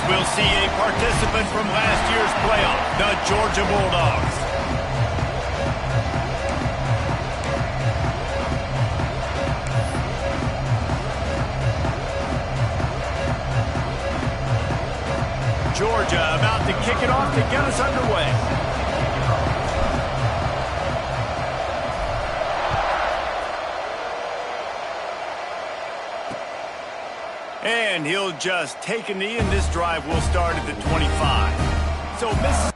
We'll see a participant from last year's playoff, the Georgia Bulldogs. Georgia about to kick it off to get us underway. And he'll just take a knee, and this drive will start at the 25. So Miss.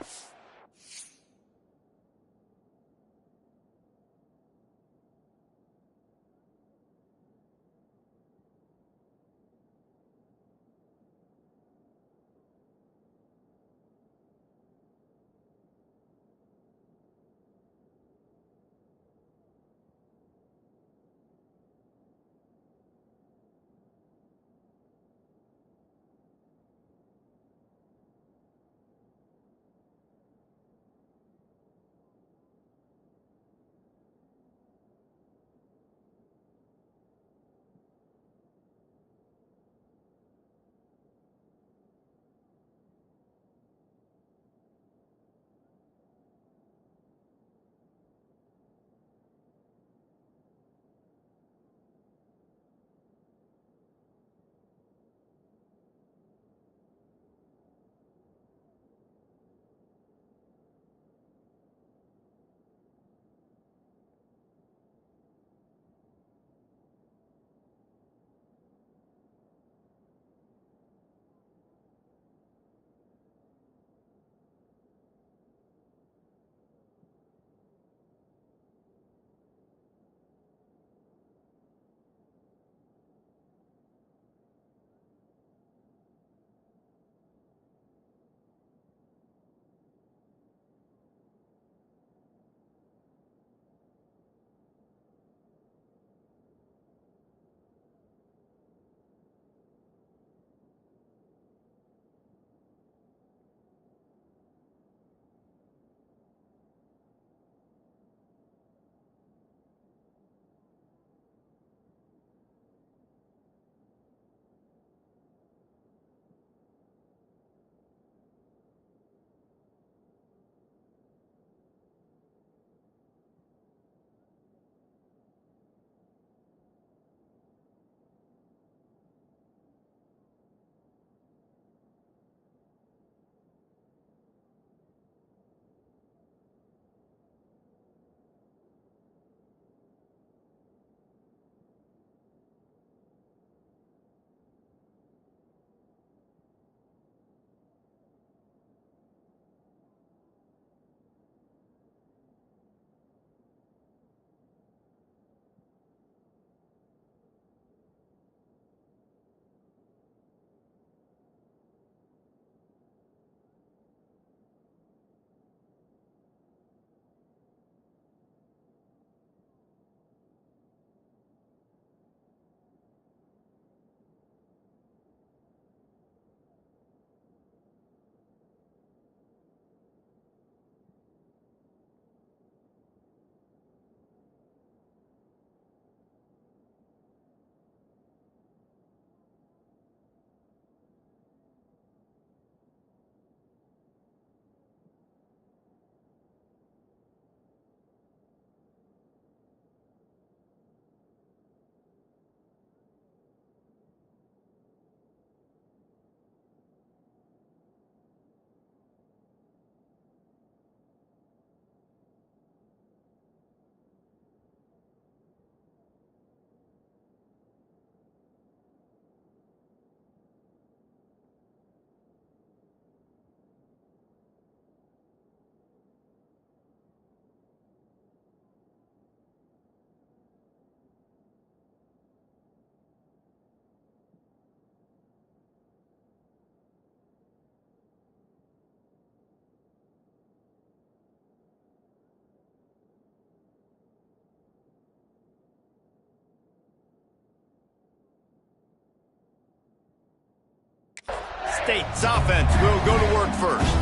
State's offense will go to work first.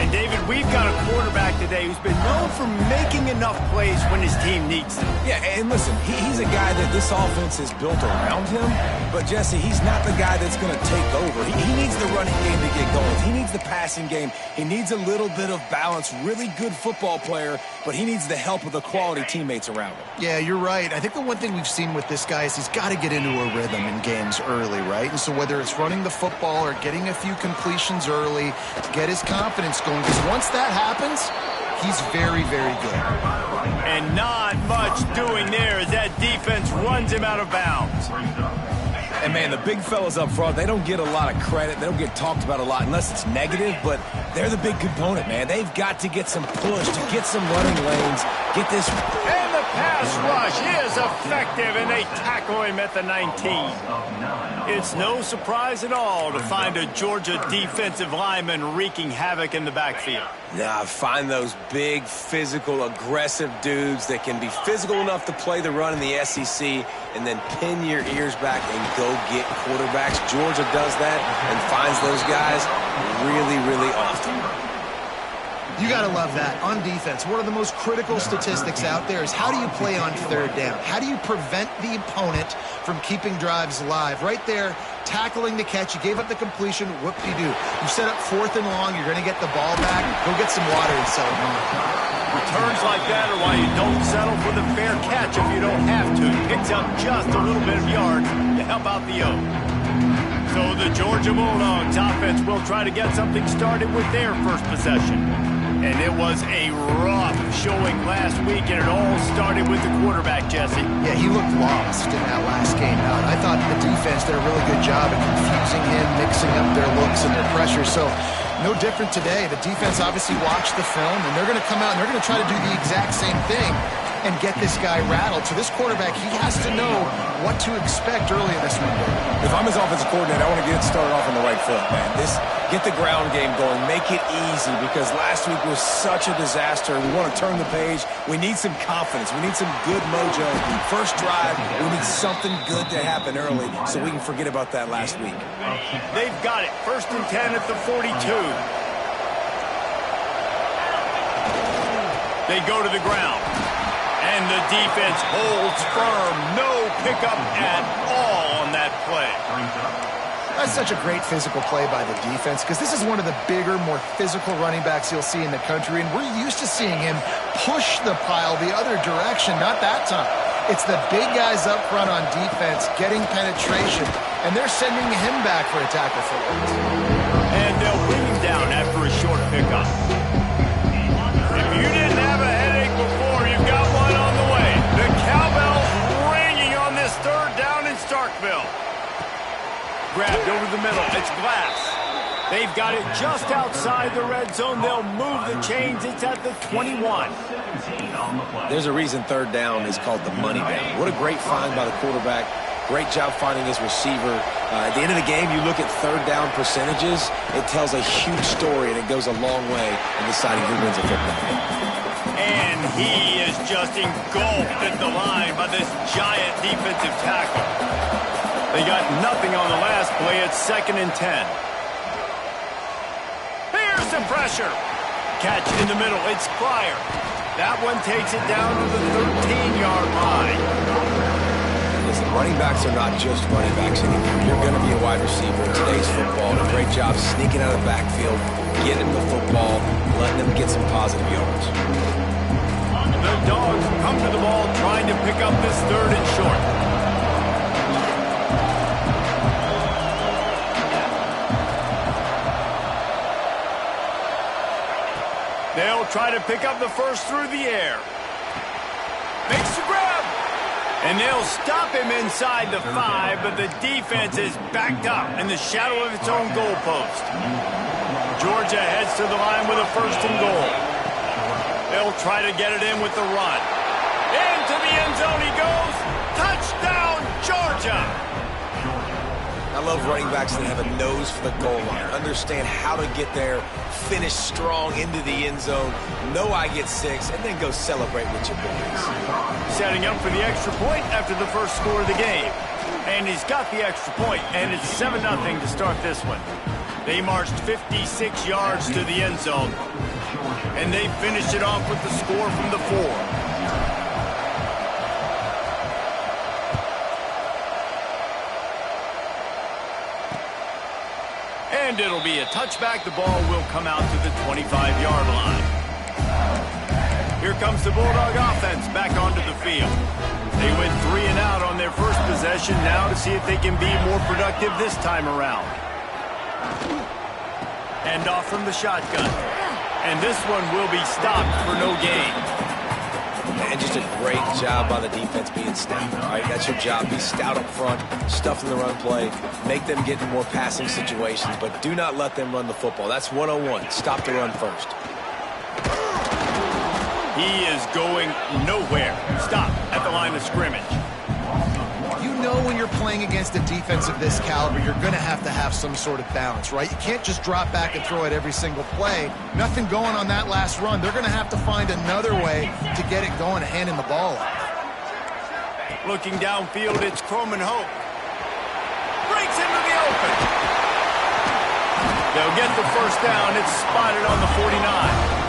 And, David, we've got a quarterback today who's been known for making enough plays when his team needs them. Yeah, and listen, he's a guy that this offense is built around him. But, Jesse, he's not the guy that's going to take over. He needs the running game to get going. He needs the passing game. He needs a little bit of balance. Really good football player, but he needs the help of the quality teammates around him. Yeah, you're right. I think the one thing we've seen with this guy is he's got to get into a rhythm in games early, right? And so whether it's running the football or getting a few completions early to get his confidence going, because once that happens, he's very, very good. And not much doing there as that defense runs him out of bounds. And, man, the big fellas up front, they don't get a lot of credit. They don't get talked about a lot unless it's negative, but they're the big component, man. They've got to get some push, to get some running lanes, get this. And the pass rush is effective, and they tackle him at the 19. It's no surprise at all to find a Georgia defensive lineman wreaking havoc in the backfield. Nah, find those big, physical, aggressive dudes that can be physical enough to play the run in the SEC and then pin your ears back and go get quarterbacks. Georgia does that and finds those guys really, really often. You got to love that. On defense, one of the most critical statistics out there is how do you play on third down? How do you prevent the opponent from keeping drives alive? Right there, tackling the catch. You gave up the completion. Whoop-de-doo. You set up 4th and long. You're going to get the ball back. Go get some water and settle on. Returns like that are why you don't settle for the fair catch if you don't have to. Picks up just a little bit of yards to help out the O. So the Georgia Bulldogs offense will try to get something started with their first possession. And it was a rough showing last week, and it all started with the quarterback, Jesse. Yeah, he looked lost in that last game. I thought the defense did a really good job of confusing him, mixing up their looks and their pressure. So no different today. The defense obviously watched the film, and they're going to come out and they're going to try to do the exact same thing and get this guy rattled. So this quarterback, he has to know what to expect early in this window. If I'm his offensive coordinator, I want to get it started off on the right foot, man. Get the ground game going. Make it easy because last week was such a disaster. We want to turn the page. We need some confidence. We need some good mojo. First drive, we need something good to happen early so we can forget about that last week. They've got it. 1st and 10 at the 42. They go to the ground. And the defense holds firm. No pickup at all on that play. That's such a great physical play by the defense because this is one of the bigger, more physical running backs you'll see in the country, and we're used to seeing him push the pile the other direction. Not that time. It's the big guys up front on defense getting penetration, and they're sending him back for a tackle for loss. And they'll bring him down after a short pickup. If you didn't have a headache before, you've got one on the way. The cowbell's ringing on this 3rd down in Starkville. Grabbed over the middle. It's Glass. They've got it just outside the red zone. They'll move the chains. It's at the 21. There's a reason 3rd down is called the money down. What a great find by the quarterback. Great job finding his receiver. At the end of the game, you look at 3rd down percentages. It tells a huge story, and it goes a long way in deciding who wins a football game. And he is just engulfed at the line by this giant defensive tackle. They got nothing on the last play. It's 2nd and 10. Here's some pressure. Catch in the middle. It's Pryor. That one takes it down to the 13-yard line. Listen, running backs are not just running backs anymore. You're going to be a wide receiver in today's football. A great job sneaking out of the backfield, getting the football, letting them get some positive yards. The Dogs come to the ball trying to pick up this 3rd and short. They'll try to pick up the first through the air. Makes the grab. And they'll stop him inside the 5, but the defense is backed up in the shadow of its own goalpost. Georgia heads to the line with a 1st and goal. They'll try to get it in with the run. Into the end zone he goes. Touchdown, Georgia. I love running backs that have a nose for the goal line, understand how to get there, finish strong into the end zone, know I get 6, and then go celebrate with your boys. Setting up for the extra point after the first score of the game. And he's got the extra point, and it's 7-0 to start this one. They marched 56 yards to the end zone, and they finished it off with the score from the 4. And it'll be a touchback. The ball will come out to the 25-yard line. Here comes the Bulldog offense back onto the field. They went 3 and out on their first possession, now to see if they can be more productive this time around. And off from the shotgun. And this one will be stopped for no gain. And just a great job by the defense being stout. All right, that's your job. Be stout up front, stuff in the run play, make them get in more passing situations, but do not let them run the football. That's 101. Stop the run first. He is going nowhere. Stop at the line of scrimmage. You know when you're playing against a defense of this caliber, you're going to have some sort of balance, right? You can't just drop back and throw it every single play. Nothing going on that last run. They're going to have to find another way to get it going, handing the ball off. Looking downfield, it's Croman Hope. Breaks into the open. They'll get the first down. It's spotted on the 49.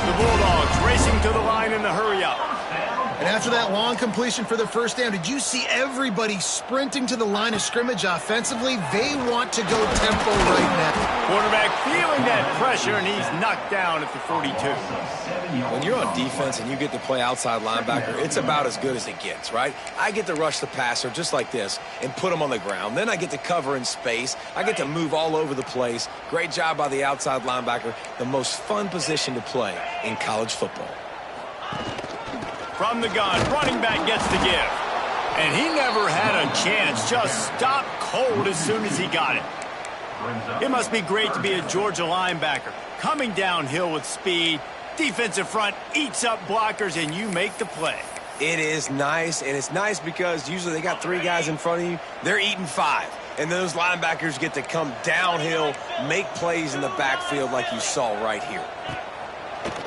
The Bulldogs racing to the line in the hurry-up. And after that long completion for the first down, did you see everybody sprinting to the line of scrimmage offensively? They want to go tempo right now. Quarterback feeling that pressure, and he's knocked down at the 42. When you're on defense and you get to play outside linebacker, it's about as good as it gets, right? I get to rush the passer just like this and put him on the ground. Then I get to cover in space. I get to move all over the place. Great job by the outside linebacker. The most fun position to play in college football. From the gun, running back gets the give. And he never had a chance. Just stopped cold as soon as he got it. It must be great to be a Georgia linebacker. Coming downhill with speed, defensive front eats up blockers, and you make the play. It is nice, and it's nice because usually they got 3 guys in front of you. They're eating 5. And those linebackers get to come downhill, make plays in the backfield like you saw right here.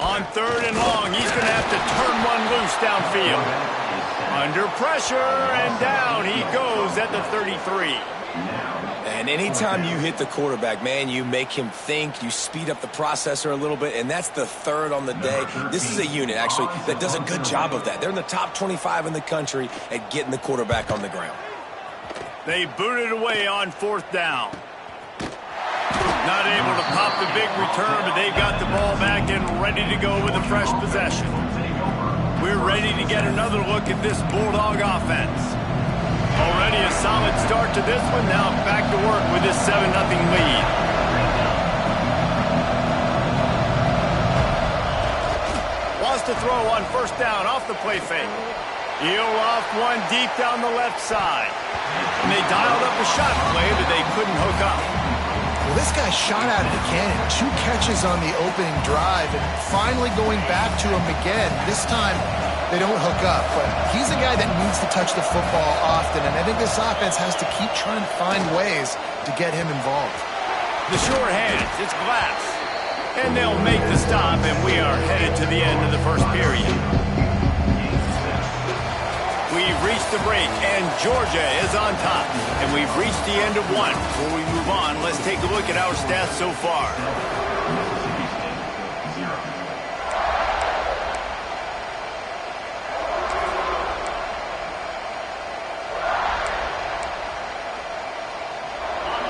On 3rd and long, he's going to have to turn one loose downfield. Under pressure, and down he goes at the 33. And anytime you hit the quarterback, man, you make him think, you speed up the processor a little bit, and that's the 3rd on the day. This is a unit, actually, that does a good job of that. They're in the top 25 in the country at getting the quarterback on the ground. They booted away on 4th down. Not able to pop the big return, but they've got the ball back and ready to go with a fresh possession. We're ready to get another look at this Bulldog offense. Already a solid start to this one. Now back to work with this 7-0 lead. Wants to throw on 1st down off the play fake. He'll off one deep down the left side. And they dialed up a shot play that they couldn't hook up. Well, this guy shot out of the cannon. 2 catches on the opening drive, and finally going back to him again. This time, they don't hook up, but he's a guy that needs to touch the football often, and I think this offense has to keep trying to find ways to get him involved. The sure hands, it's Glass. And they'll make the stop, and we are headed to the end of the first period. We've reached the break, and Georgia is on top. And we've reached the end of one. Before we move on, let's take a look at our stats so far.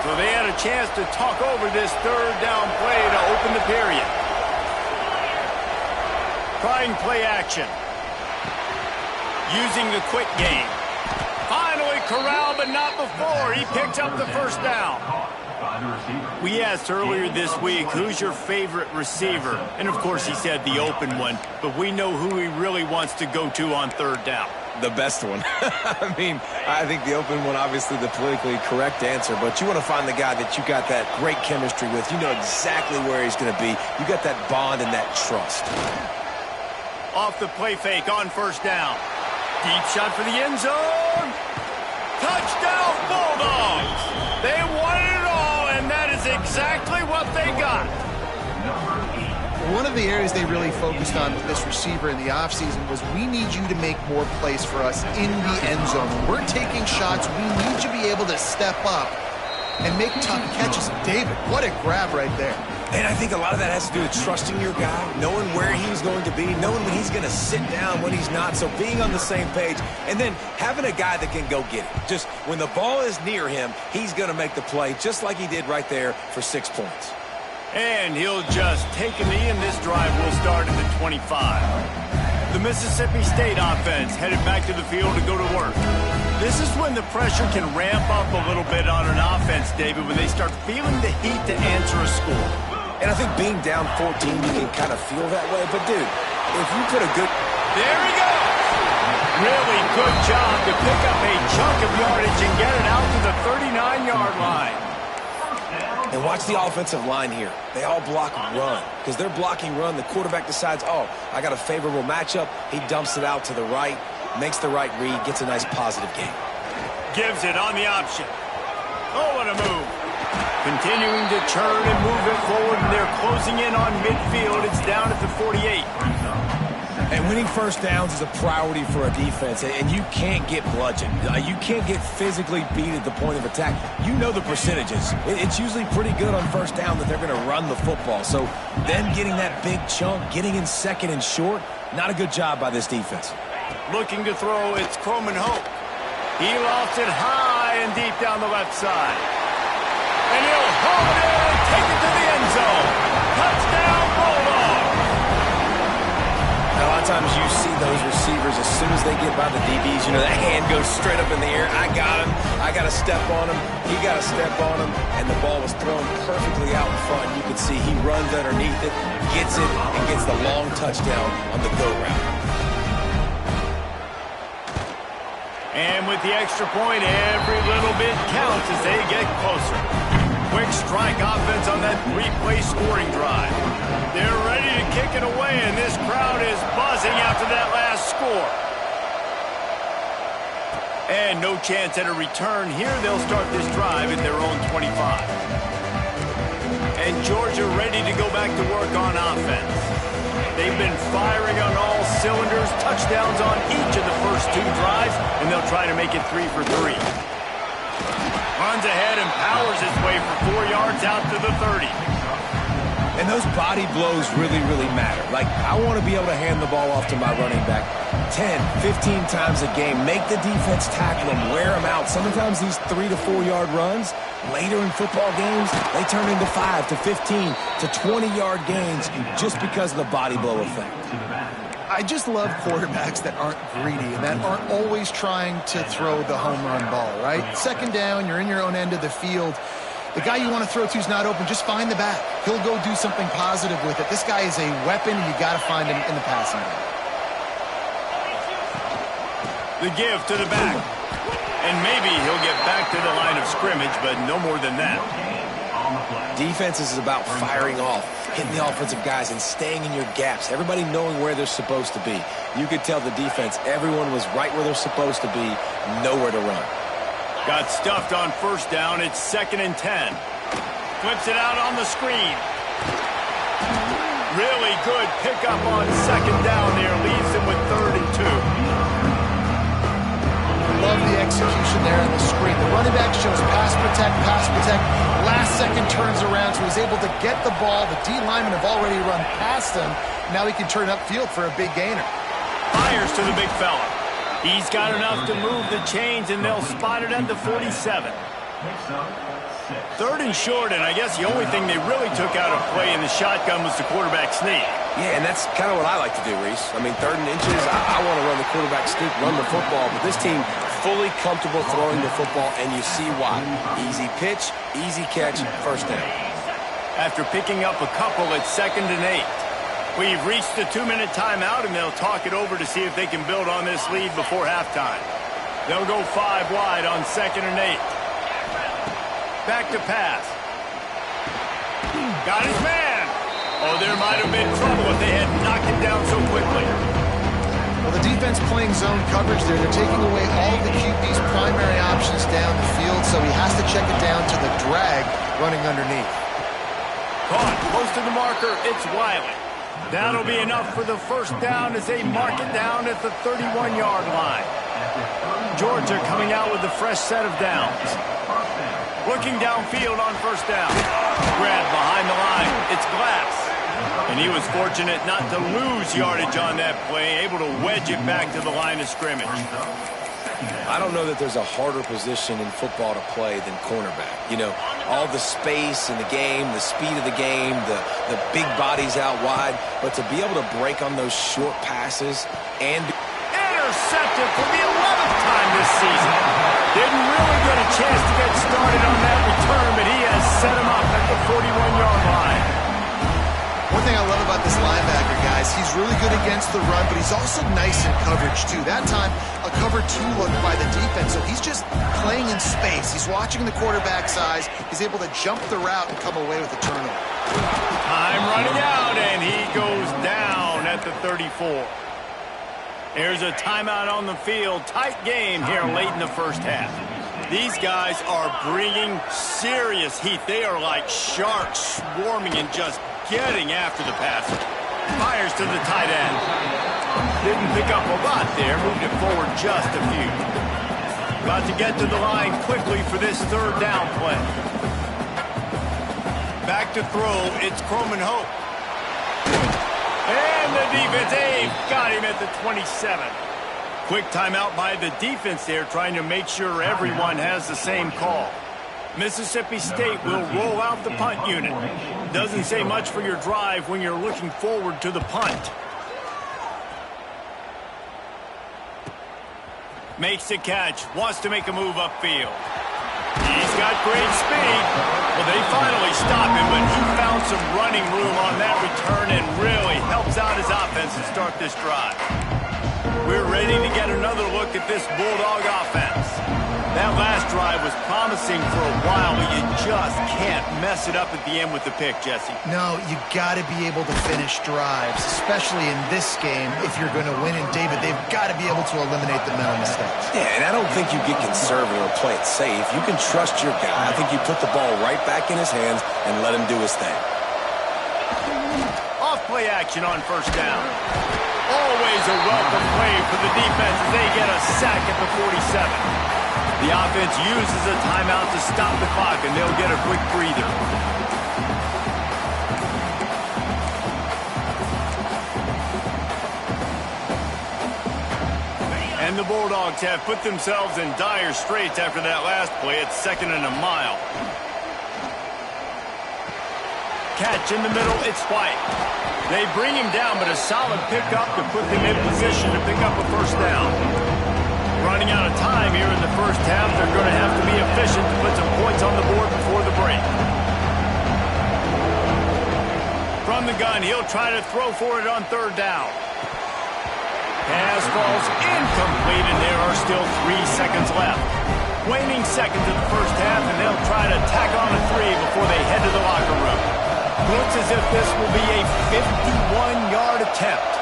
So they had a chance to talk over this 3rd down play to open the period. Trying play action. Using the quick game. Finally corralled, but not before. He picked up the 1st down. We asked earlier this week, who's your favorite receiver? And, of course, he said the open one. But we know who he really wants to go to on 3rd down. The best one. I mean, I think the open one, obviously the politically correct answer, but you want to find the guy that you got that great chemistry with. You know exactly where he's going to be. You got that bond and that trust. Off the play fake on 1st down. Deep shot for the end zone. Touchdown, Bulldogs. They won it all, and that is exactly what they got. One of the areas they really focused on with this receiver in the offseason was we need you to make more plays for us in the end zone. When we're taking shots, we need you to be able to step up and make tough catches. David, what a grab right there. And I think a lot of that has to do with trusting your guy, knowing where he's going to be, knowing when he's going to sit down, when he's not, so being on the same page, and then having a guy that can go get it. Just when the ball is near him, he's going to make the play, just like he did right there for 6 points. And he'll just take a knee, and this drive will start at the 25. The Mississippi State offense headed back to the field to go to work. This is when the pressure can ramp up a little bit on an offense, David, when they start feeling the heat to answer a score. And I think being down 14, you can kind of feel that way. But, dude, if you put a good... There he goes! Really good job to pick up a chunk of yardage and get it out to the 39-yard line. And watch the offensive line here. They all block run. Because they're blocking run, the quarterback decides, oh, I got a favorable matchup. He dumps it out to the right, makes the right read, gets a nice positive gain. Gives it on the option. Oh, what a move. Continuing to churn and move it forward, and they're closing in on midfield. It's down at the 48. And winning first downs is a priority for a defense, and you can't get bludgeoned. You can't get physically beat at the point of attack. You know the percentages. It's usually pretty good on first down that they're going to run the football. So then getting that big chunk, getting in second and short, not a good job by this defense. Looking to throw, it's Croman Hope. He lofts it high and deep down the left side. And he'll hold it and take it to the end zone. Touchdown, Bulldogs! Now, a lot of times you see those receivers, as soon as they get by the DBs, you know, that hand goes straight up in the air. I got him. I got to step on him. He got to step on him. And the ball was thrown perfectly out in front. You can see he runs underneath it, gets it, and gets the long touchdown on the go route. And with the extra point, every little bit counts as they get closer. Quick strike offense on that three-play scoring drive. They're ready to kick it away, and this crowd is buzzing after that last score. And no chance at a return here. They'll start this drive at their own 25. And Georgia ready to go back to work on offense. They've been firing on all cylinders, touchdowns on each of the first 2 drives, and they'll try to make it 3 for 3. Runs ahead and powers his way for 4 yards out to the 30. And those body blows really, really matter. Like, I want to be able to hand the ball off to my running back 10, 15 times a game. Make the defense tackle him, wear him out. Sometimes these 3 to 4 yard runs, later in football games, they turn into 5 to 15 to 20-yard gains just because of the body blow effect. I just love quarterbacks that aren't greedy and that aren't always trying to throw the home run ball, right? Second down, you're in your own end of the field. The guy you want to throw to is not open. Just find the back. He'll go do something positive with it. This guy is a weapon. You got to find him in the passing game. The give to the back. And maybe he'll get back to the line of scrimmage, but no more than that. Defense is about firing off, hitting the offensive guys, and staying in your gaps. Everybody knowing where they're supposed to be. You could tell the defense, everyone was right where they're supposed to be, nowhere to run. Got stuffed on first down. It's 2nd and 10. Flips it out on the screen. Really good pickup on 2nd down there. Leaves him with 3rd and 2. Love the execution there on the screen. The running back shows pass protect, pass protect. Last second turns around, so he's able to get the ball. The D linemen have already run past him. Now he can turn upfield for a big gainer. Fires to the big fella. He's got enough to move the chains, and they'll spot it at the 47. 3rd and short, and I guess the only thing they really took out of play in the shotgun was the quarterback sneak. Yeah, and that's kind of what I like to do, Reese. I mean, 3rd and inches, I want to run the quarterback sneak, run the football, but this team fully comfortable throwing the football, and you see why. Easy pitch, easy catch, first down. After picking up a couple, it's 2nd and 8. We've reached the 2-minute timeout, and they'll talk it over to see if they can build on this lead before halftime. They'll go 5 wide on 2nd and 8. Back to pass. Got his man. Oh, there might have been trouble if they had knocked him down so quickly. Well, the defense playing zone coverage there. They're taking away all of the QB's primary options down the field, so he has to check it down to the drag running underneath. Caught close to the marker. It's Wiley. That'll be enough for the first down as they mark it down at the 31-yard line. Georgia coming out with a fresh set of downs. Looking downfield on first down. Grab behind the line. It's Glass. And he was fortunate not to lose yardage on that play, able to wedge it back to the line of scrimmage. I don't know that there's a harder position in football to play than cornerback. You know, all the space in the game, the speed of the game, the big bodies out wide. But to be able to break on those short passes and intercepted for the 11th time this season. Didn't really get a chance to get started on that return, but he has set him up at the 41-yard line. One thing I love about this linebacker, guys, he's really good against the run, but he's also nice in coverage, too. That time, a cover 2 look by the defense, so he's just playing in space. He's watching the quarterback's eyes. He's able to jump the route and come away with a turnover. Time running out, and he goes down at the 34. There's a timeout on the field. Tight game here late in the first half. These guys are bringing serious heat. They are like sharks swarming and just getting after the passer. Fires to the tight end. Didn't pick up a lot there. Moved it forward just a few. About to get to the line quickly for this third down play. Back to throw. It's Croman Hope. And the defense got him at the 27. Quick timeout by the defense there, trying to make sure everyone has the same call. Mississippi State will roll out the punt unit. Doesn't say much for your drive when you're looking forward to the punt. Makes the catch, wants to make a move upfield. He's got great speed. Well, they finally stop him, but he found some running room on that return and really helps out his offense to start this drive. We're ready to get another look at this Bulldog offense. That last drive was promising for a while, but you just can't mess it up at the end with the pick, Jesse. No, you got to be able to finish drives, especially in this game. If you're going to win, and David, they've got to be able to eliminate the mental mistakes. Yeah, and I don't think you get conservative or play it safe. You can trust your guy. I think you put the ball right back in his hands and let him do his thing. Off play action on first down. Always a welcome play for the defense as they get a sack at the 47. The offense uses a timeout to stop the clock, and they'll get a quick breather. And the Bulldogs have put themselves in dire straits after that last play. It's 2nd and a mile. Catch in the middle, it's White. They bring him down, but a solid pickup to put them in position to pick up a first down. Running out of time here in the first half. They're going to have to be efficient to put some points on the board before the break. From the gun, he'll try to throw for it on third down. Pass falls incomplete, and there are still 3 seconds left. Waning seconds of the first half, and they'll try to tack on a 3 before they head to the locker room. Looks as if this will be a 51-yard attempt.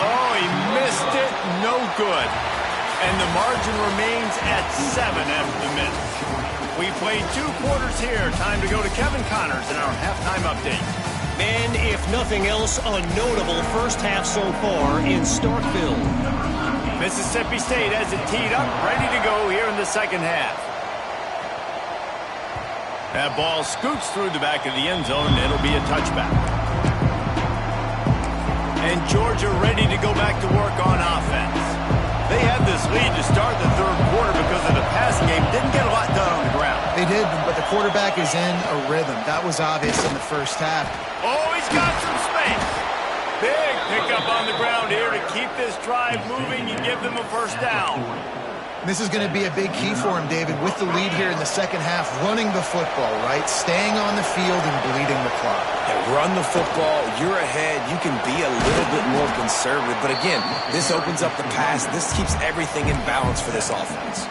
Oh, he missed it. No good. And the margin remains at 7 after the miss. We played 2 quarters here. Time to go to Kevin Connors in our halftime update. And if nothing else, a notable first half so far in Starkville. Mississippi State has it teed up, ready to go here in the second half. That ball scoots through the back of the end zone, and it'll be a touchback. And Georgia ready to go back to work on offense. They had this lead to start the third quarter because of the passing game. Didn't get a lot done on the ground. They did, but the quarterback is in a rhythm. That was obvious in the first half. Oh, he's got some space. Big pickup on the ground here to keep this drive moving and give them a first down. This is going to be a big key for him, David, with the lead here in the second half, running the football, right? Staying on the field and bleeding the clock. Yeah, run the football. You're ahead. You can be a little bit more conservative. But again, this opens up the pass. This keeps everything in balance for this offense.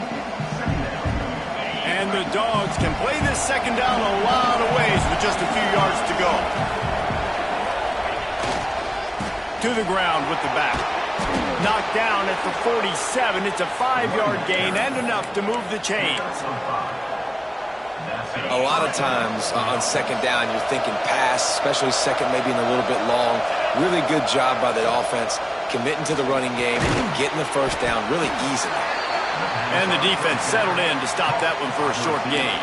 And the Dogs can play this second down a lot of ways with just a few yards to go. To the ground with the back. Knocked down at the 47. It's a 5-yard gain and enough to move the chains. A lot of times on second down, you're thinking pass, especially second, maybe in a little bit long. Really good job by the offense, committing to the running game and getting the first down really easily. And the defense settled in to stop that one for a short gain.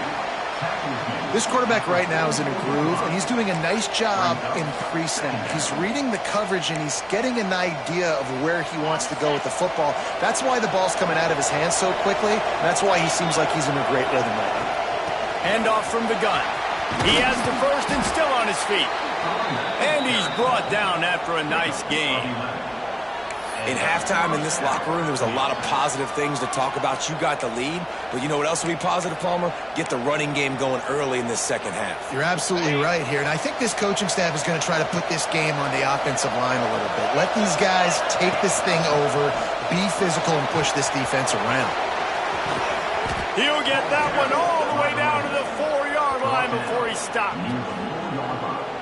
This quarterback right now is in a groove, and he's doing a nice job in pre-snap. He's reading the coverage, and he's getting an idea of where he wants to go with the football. That's why the ball's coming out of his hands so quickly. That's why he seems like he's in a great rhythm right now. Handoff from the gun. He has the first and still on his feet. And he's brought down after a nice game. In halftime in this locker room, there was a lot of positive things to talk about. You got the lead, but you know what else will be positive, Palmer? Get the running game going early in this second half. You're absolutely right here, and I think this coaching staff is going to try to put this game on the offensive line a little bit. Let these guys take this thing over, be physical, and push this defense around. He'll get that one all the way down to the 4-yard line before he stopped.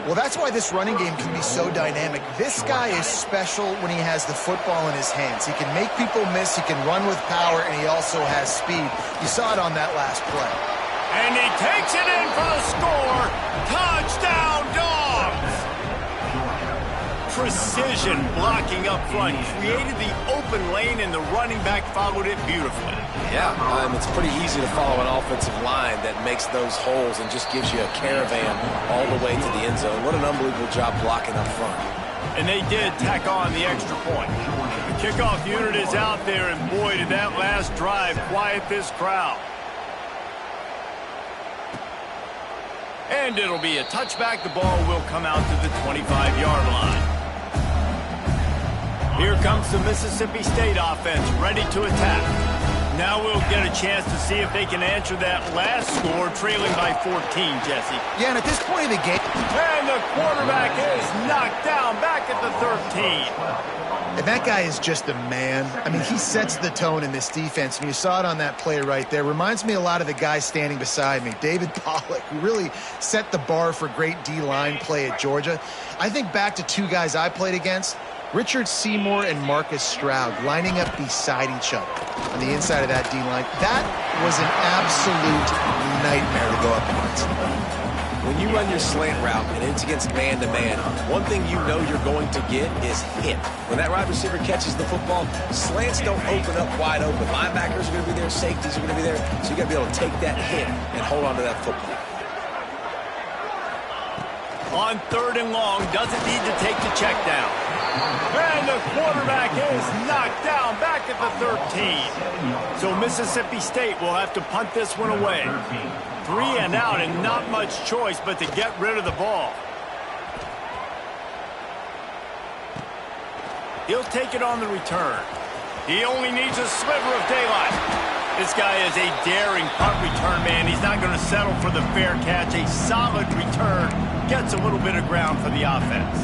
Well, that's why this running game can be so dynamic. This guy is special when he has the football in his hands. He can make people miss, he can run with power, and he also has speed. You saw it on that last play. And he takes it in for the score. Touchdown, Dogs! Precision blocking up front created the open lane, and the running back followed it beautifully. Yeah, it's pretty easy to follow an offensive line that makes those holes and just gives you a caravan all the way to the end zone. What an unbelievable job blocking up front. And they did tack on the extra point. The kickoff unit is out there, and boy, did that last drive quiet this crowd. And it'll be a touchback. The ball will come out to the 25-yard line. Here comes the Mississippi State offense, ready to attack. Now we'll get a chance to see if they can answer that last score, trailing by 14, Jesse. Yeah, and at this point of the game... And the quarterback is knocked down back at the 13. And that guy is just a man. I mean, he sets the tone in this defense, and you saw it on that play right there. Reminds me a lot of the guy standing beside me, David Pollock, who really set the bar for great D-line play at Georgia. I think back to two guys I played against, Richard Seymour and Marcus Stroud, lining up beside each other on the inside of that D-line. That was an absolute nightmare to go up against. When you run your slant route and it's against man-to-man, one thing you know you're going to get is hit. When that wide receiver catches the football, slants don't open up wide open. Linebackers are going to be there, safeties are going to be there, so you got to be able to take that hit and hold on to that football. On 3rd and long, doesn't need to take the check down. And the quarterback is knocked down back at the 13. So Mississippi State will have to punt this one away. 3 and out, and not much choice but to get rid of the ball. He'll take it on the return. He only needs a sliver of daylight. This guy is a daring punt return man. He's not going to settle for the fair catch. A solid return gets a little bit of ground for the offense.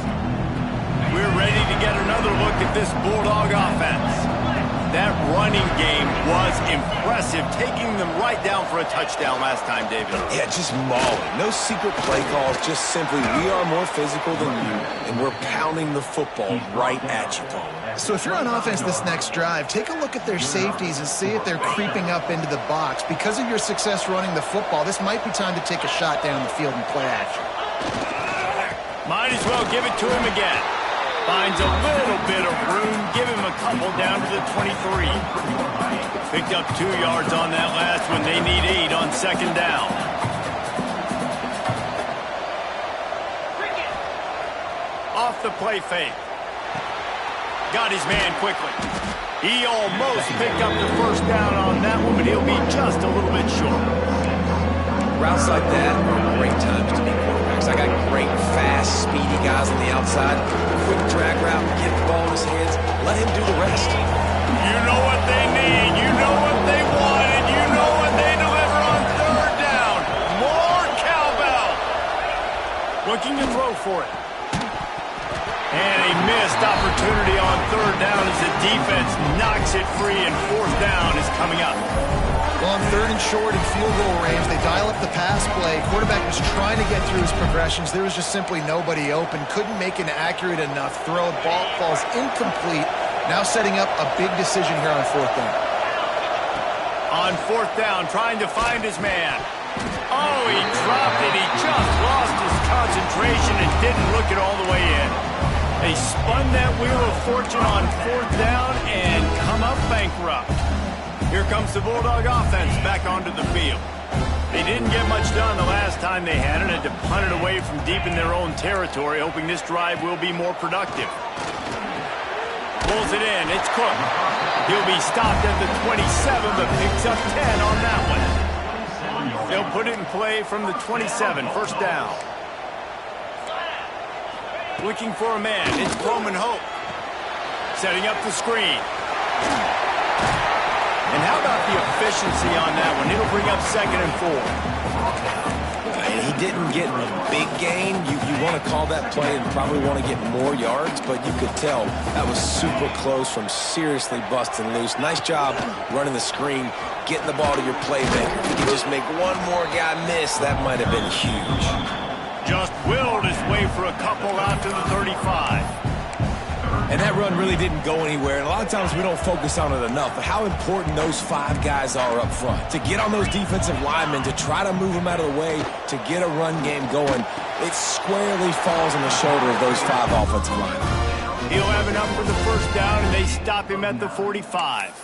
We're ready to get another look at this Bulldog offense. That running game was impressive, taking them right down for a touchdown last time, David. Yeah, just mauling. No secret play calls, just simply we are more physical than you, and we're pounding the football right at you, Paul. So if you're on offense this next drive, take a look at their safeties and see if they're creeping up into the box. Because of your success running the football, this might be time to take a shot down the field and play action. Might as well give it to him again. Finds a little bit of room. Give him a couple down to the 23. Picked up 2 yards on that last one. They need 8 on 2nd down. Off the play fake. Got his man quickly. He almost picked up the 1st down on that one, but he'll be just a little bit short. Routes like that are great times to be quarterbacks. I got great, fast, speedy guys on the outside. Quick drag route, get the ball in his hands, let him do the rest. You know what they need. You know what they want, and you know what they deliver on 3rd down. More cowbell. Looking to throw for it. And a missed opportunity on 3rd down as the defense knocks it free, and 4th down is coming up. Well, on 3rd and short in field goal range, they dial up the pass play. Quarterback was trying to get through his progressions. There was just simply nobody open. Couldn't make an accurate enough throw. Ball falls incomplete. Now setting up a big decision here on 4th down. On 4th down, trying to find his man. Oh, he dropped it. He just lost his concentration and didn't look it all the way in. They spun that wheel of fortune on 4th down and come up bankrupt. Here comes the Bulldog offense back onto the field. They didn't get much done the last time they had it, and had to punt it away from deep in their own territory, hoping this drive will be more productive. Pulls it in. It's Cook. He'll be stopped at the 27, but picks up 10 on that one. They'll put it in play from the 27, 1st down. Looking for a man. It's Bowman Hope. Setting up the screen. And how about the efficiency on that one? It'll bring up 2nd and 4. And he didn't get a big gain. You want to call that play and probably want to get more yards, but you could tell that was super close from seriously busting loose. Nice job running the screen, getting the ball to your playmaker. If you could just make one more guy miss, that might have been huge. Just willed his way for a couple out to the 35. And that run really didn't go anywhere. And a lot of times we don't focus on it enough, but how important those 5 guys are up front. To get on those defensive linemen, to try to move them out of the way, to get a run game going, it squarely falls on the shoulder of those 5 offensive linemen. He'll have it up for the 1st down, and they stop him at the 45.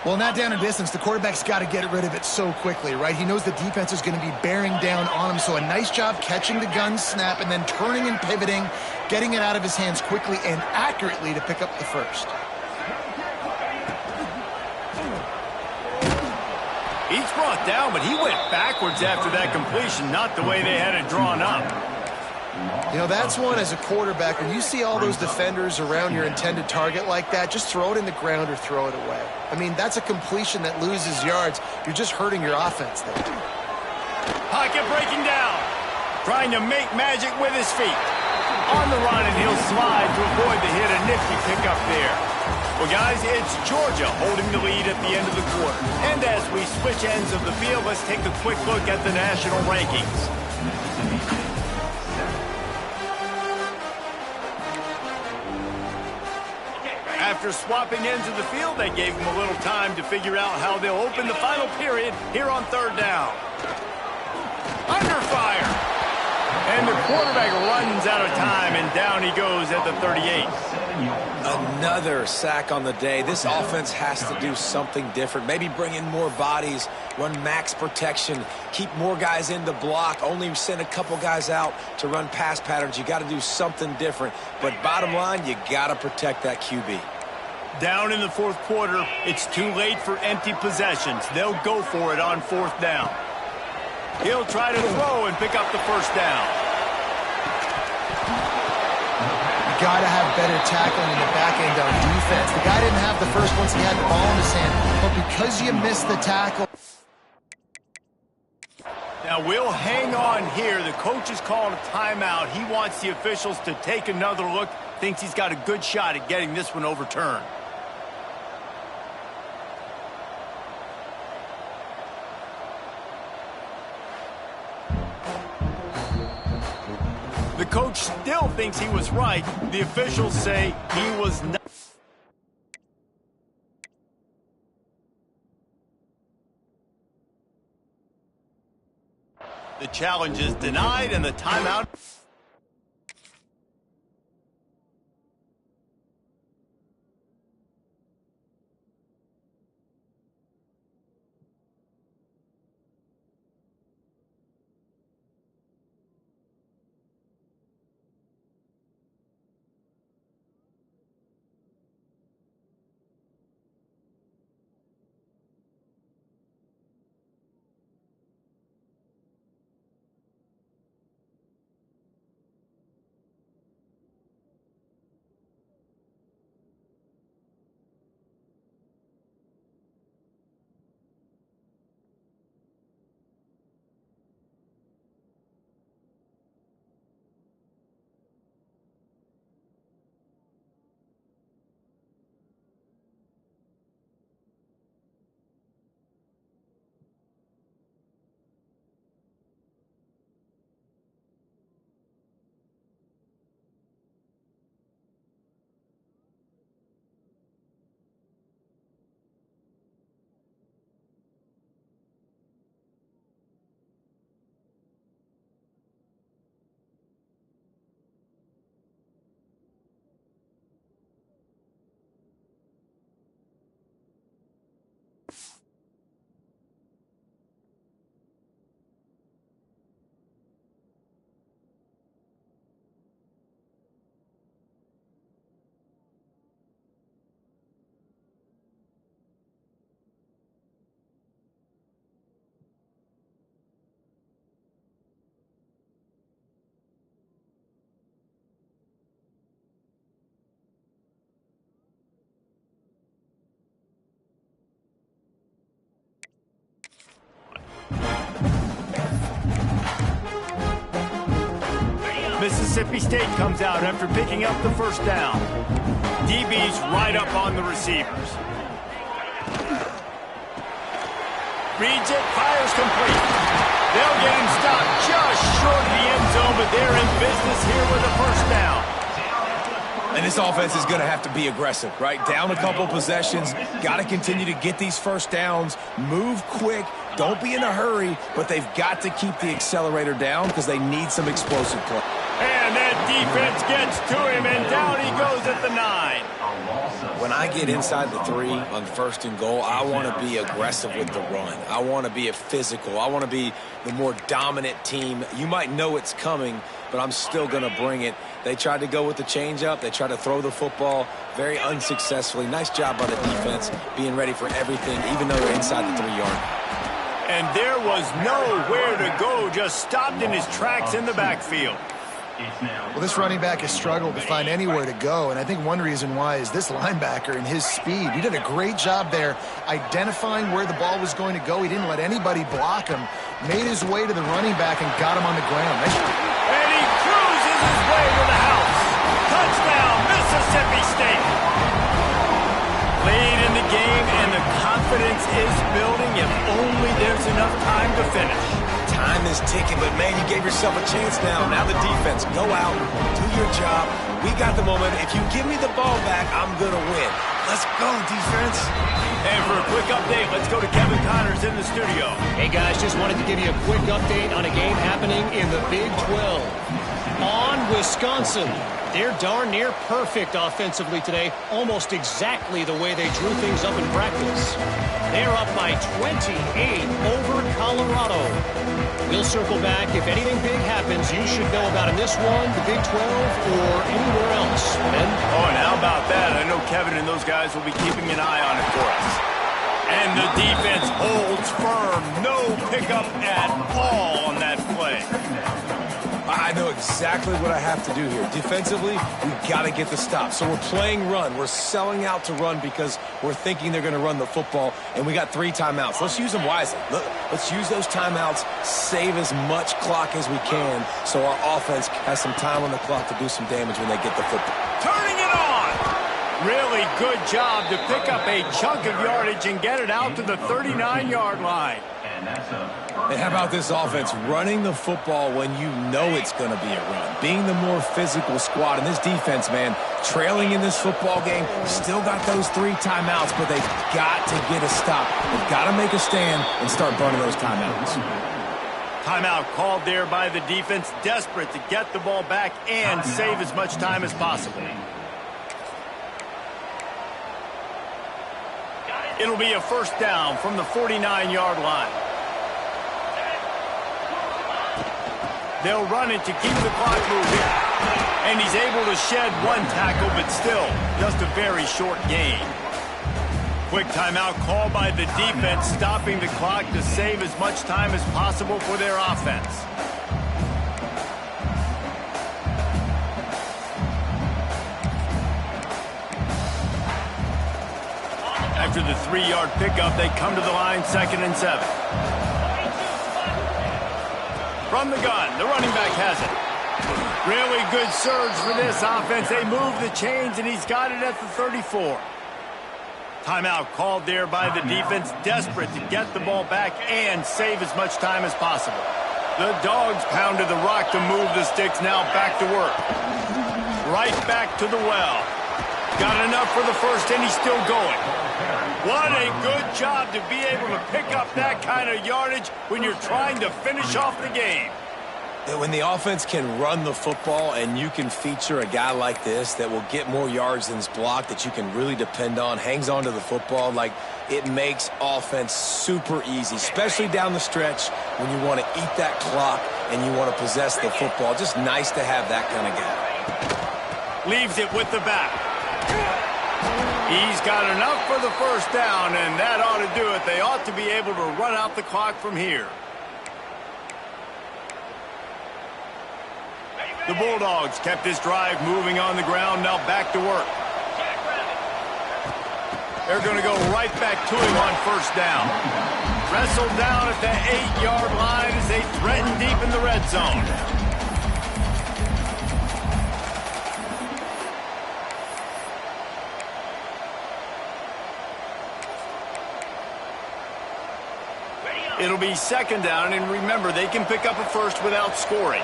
Well, not down in distance. The quarterback's got to get rid of it so quickly, right? He knows the defense is going to be bearing down on him, so a nice job catching the gun snap and then turning and pivoting, getting it out of his hands quickly and accurately to pick up the 1st. He's brought down, but he went backwards after that completion, not the way they had it drawn up. You know, that's one as a quarterback. When you see all those defenders around your intended target like that, just throw it in the ground or throw it away. I mean, that's a completion that loses yards. You're just hurting your offense there. Pocket breaking down. Trying to make magic with his feet. On the run, and he'll slide to avoid the hit. A nifty pickup there. Well, guys, it's Georgia holding the lead at the end of the quarter. And as we switch ends of the field, let's take a quick look at the national rankings. After swapping ends of the field, they gave them a little time to figure out how they'll open the final period here on 3rd down. Under fire. And the quarterback runs out of time, and down he goes at the 38. Another sack on the day. This offense has to do something different. Maybe bring in more bodies, run max protection, keep more guys in to block, only send a couple guys out to run pass patterns. You got to do something different. But bottom line, you got to protect that QB. Down in the 4th quarter, it's too late for empty possessions. They'll go for it on 4th down. He'll try to throw and pick up the 1st down. You got to have better tackling in the back end on defense. The guy didn't have the first once he had the ball in his hand, but because you missed the tackle. Now we'll hang on here. The coach is calling a timeout. He wants the officials to take another look. Thinks he's got a good shot at getting this one overturned. The coach still thinks he was right. The officials say he was not. The challenge is denied and the timeout. Mississippi State comes out after picking up the first down. DB's right up on the receivers. Reads it, fires complete. They'll get him stopped just short of the end zone, but they're in business here with a first down. And this offense is going to have to be aggressive, right? Down a couple possessions, got to continue to get these first downs, move quick, don't be in a hurry, but they've got to keep the accelerator down because they need some explosive play. And that defense gets to him, and down he goes at the 9. When I get inside the 3 on 1st and goal, I want to be aggressive with the run. I want to be a physical. I want to be the more dominant team. You might know it's coming, but I'm still going to bring it. They tried to go with the changeup. They tried to throw the football very unsuccessfully. Nice job by the defense being ready for everything, even though they're inside the 3-yard. And there was nowhere to go, just stopped in his tracks in the backfield. Well, this running back has struggled to find anywhere to go, and I think one reason why is this linebacker and his speed. He did a great job there identifying where the ball was going to go. He didn't let anybody block him, made his way to the running back and got him on the ground. And he cruises his way to the house. Touchdown, Mississippi State. Late in the game, and the confidence is building if only there's enough time to finish. Time is ticking, but, man, you gave yourself a chance now. Now the defense, go out, do your job. We got the moment. If you give me the ball back, I'm going to win. Let's go, defense. And for a quick update, let's go to Kevin Connors in the studio. Hey, guys, just wanted to give you a quick update on a game happening in the Big 12. On Wisconsin. They're darn near perfect offensively today, almost exactly the way they drew things up in practice. They're up by 28 over Colorado. We'll circle back. If anything big happens, you should know about in this one, the Big 12, or anywhere else. Ben? Oh, and how about that? I know Kevin and those guys will be keeping an eye on it for us. And the defense holds firm. No pickup at all on that play. I know exactly what I have to do here. Defensively, we've got to get the stop. So we're playing run. We're selling out to run because we're thinking they're going to run the football, and we got 3 timeouts. Let's use them wisely. Let's use those timeouts, save as much clock as we can so our offense has some time on the clock to do some damage when they get the football. Turning it on! Really good job to pick up a chunk of yardage and get it out to the 39-yard line. And how about this offense running the football when you know it's going to be a run? Being the more physical squad. And this defense, man, trailing in this football game, still got those 3 timeouts, but they've got to get a stop. They've got to make a stand and start burning those timeouts. Timeout called there by the defense, desperate to get the ball back and save as much time as possible. It'll be a first down from the 49-yard line. They'll run it to keep the clock moving. And he's able to shed 1 tackle, but still just a very short gain. Quick timeout call by the defense, stopping the clock to save as much time as possible for their offense. After the 3-yard pickup, they come to the line, 2nd and 7. From the gun, the running back has it. Really good surge for this offense. They move the chains, and he's got it at the 34. Timeout called there by the defense, desperate to get the ball back and save as much time as possible. The Dogs pounded the rock to move the sticks, now back to work. Right back to the well. Got enough for the first, and he's still going. What a good job to be able to pick up that kind of yardage when you're trying to finish off the game. When the offense can run the football and you can feature a guy like this that will get more yards than is blocked, that you can really depend on, hangs on to the football, like it makes offense super easy, especially down the stretch when you want to eat that clock and you want to possess the football. Just nice to have that kind of guy. Leaves it with the back. He's got enough for the first down, and that ought to do it. They ought to be able to run out the clock from here. The Bulldogs kept this drive moving on the ground, now back to work. They're going to go right back to him on first down. Wrestled down at the 8-yard line as they threaten deep in the red zone. It'll be second down, and remember, they can pick up a first without scoring.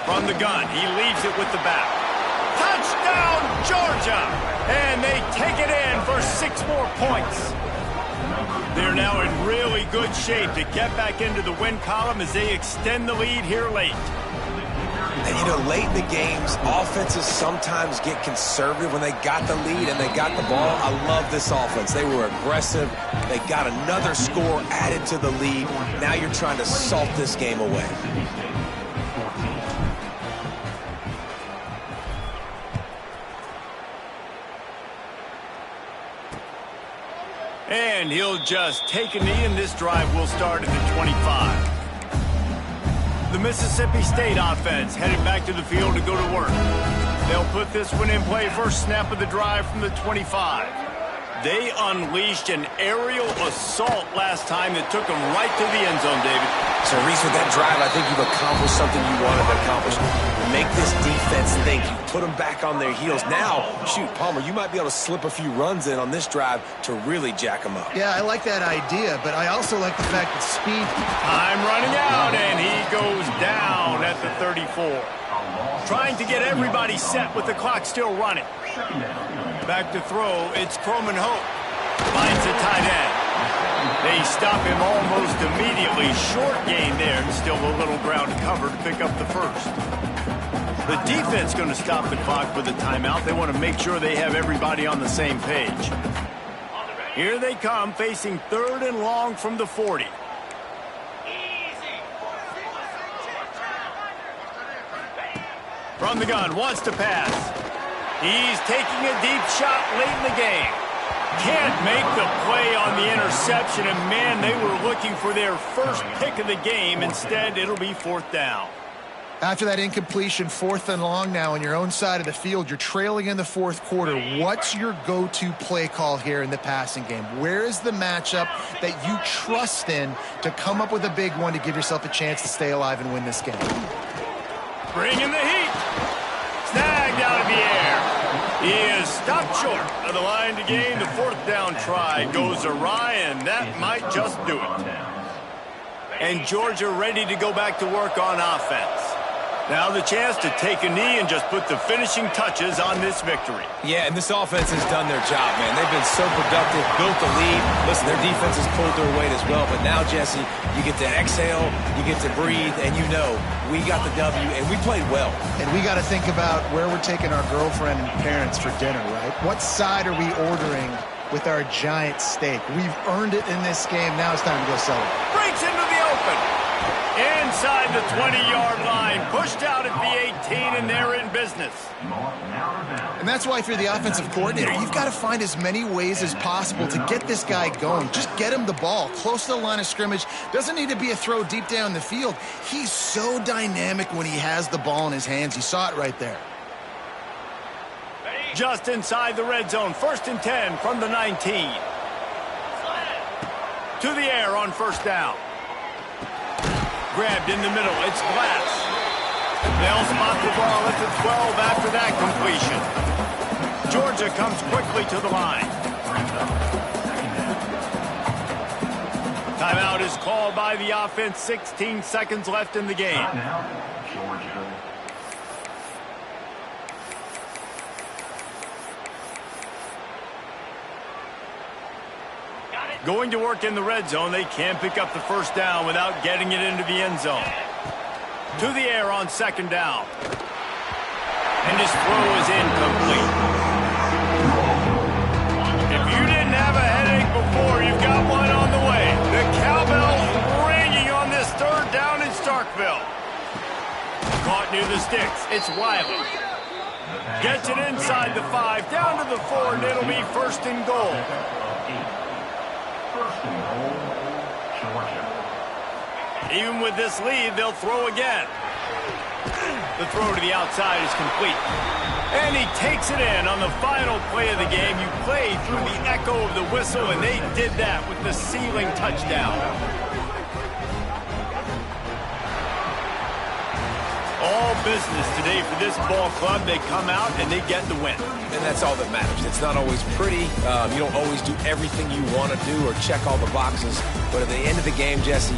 From the gun, he leaves it with the back. Touchdown, Georgia! And they take it in for 6 more points. They're now in really good shape to get back into the win column as they extend the lead here late. And, you know, late in the games, offenses sometimes get conservative when they got the lead and they got the ball. I love this offense. They were aggressive. They got another score added to the lead. Now you're trying to salt this game away. And he'll just take a knee, and this drive will start at the 25. The Mississippi State offense headed back to the field to go to work. They'll put this one in play first snap of the drive from the 25. They unleashed an aerial assault last time that took them right to the end zone, David. So, Reese, with that drive, I think you've accomplished something you wanted to accomplish. Make this defense think. You put them back on their heels. Now, shoot, Palmer, you might be able to slip a few runs in on this drive to really jack them up. Yeah, I like that idea, but I also like the fact that speed... Time running out, and he goes down at the 34. Trying to get everybody set with the clock still running. Back to throw, it's Croman Hope. Finds the tight end. They stop him almost immediately. Short gain there, and still a little ground to cover to pick up the first. The defense going to stop the clock with a timeout. They want to make sure they have everybody on the same page. Here they come, facing 3rd and long from the 40. From the gun, wants to pass. He's taking a deep shot late in the game. Can't make the play on the interception, and man, they were looking for their first pick of the game. Instead, it'll be 4th down. After that incompletion, 4th and long now on your own side of the field, you're trailing in the 4th quarter. What's your go-to play call here in the passing game? Where is the matchup that you trust in to come up with a big one to give yourself a chance to stay alive and win this game? Bringing the heat. Snagged out of the air. He is stopped short of the line to gain. The 4th down try goes awry, and that might just do it. And Georgia ready to go back to work on offense. Now the chance to take a knee and just put the finishing touches on this victory. Yeah, and this offense has done their job, man. They've been so productive, built the lead. Listen, their defense has pulled their weight as well. But now, Jesse, you get to exhale, you get to breathe, and you know we got the W, and we played well. And we got to think about where we're taking our girlfriend and parents for dinner, right? What side are we ordering with our giant steak? We've earned it in this game. Now it's time to go celebrate. Breaks into the open. Inside the 20-yard line, pushed out at the 18, and they're in business. And that's why if you're the offensive coordinator, you've got to find as many ways as possible to get this guy going. Just get him the ball close to the line of scrimmage. Doesn't need to be a throw deep down the field. He's so dynamic when he has the ball in his hands. You saw it right there. Just inside the red zone, 1st and 10 from the 19. To the air on 1st down. Grabbed in the middle, it's Glass. They'll spot the ball at the 12 after that completion. Georgia comes quickly to the line. Timeout is called by the offense. 16 seconds left in the game. Going to work in the red zone. They can't pick up the 1st down without getting it into the end zone. To the air on 2nd down. And his throw is incomplete. If you didn't have a headache before, you've got one on the way. The cowbell's ringing on this 3rd down in Starkville. Caught near the sticks. It's Wiley. Gets it inside the 5, down to the 4, and it'll be 1st and goal. Even with this lead, they'll throw again. The throw to the outside is complete. And he takes it in on the final play of the game. You play through the echo of the whistle, and they did that with the ceiling touchdown. All business today for this ball club. They come out and they get the win. And that's all that matters. It's not always pretty. You don't always do everything you want to do or check all the boxes. But at the end of the game, Jesse,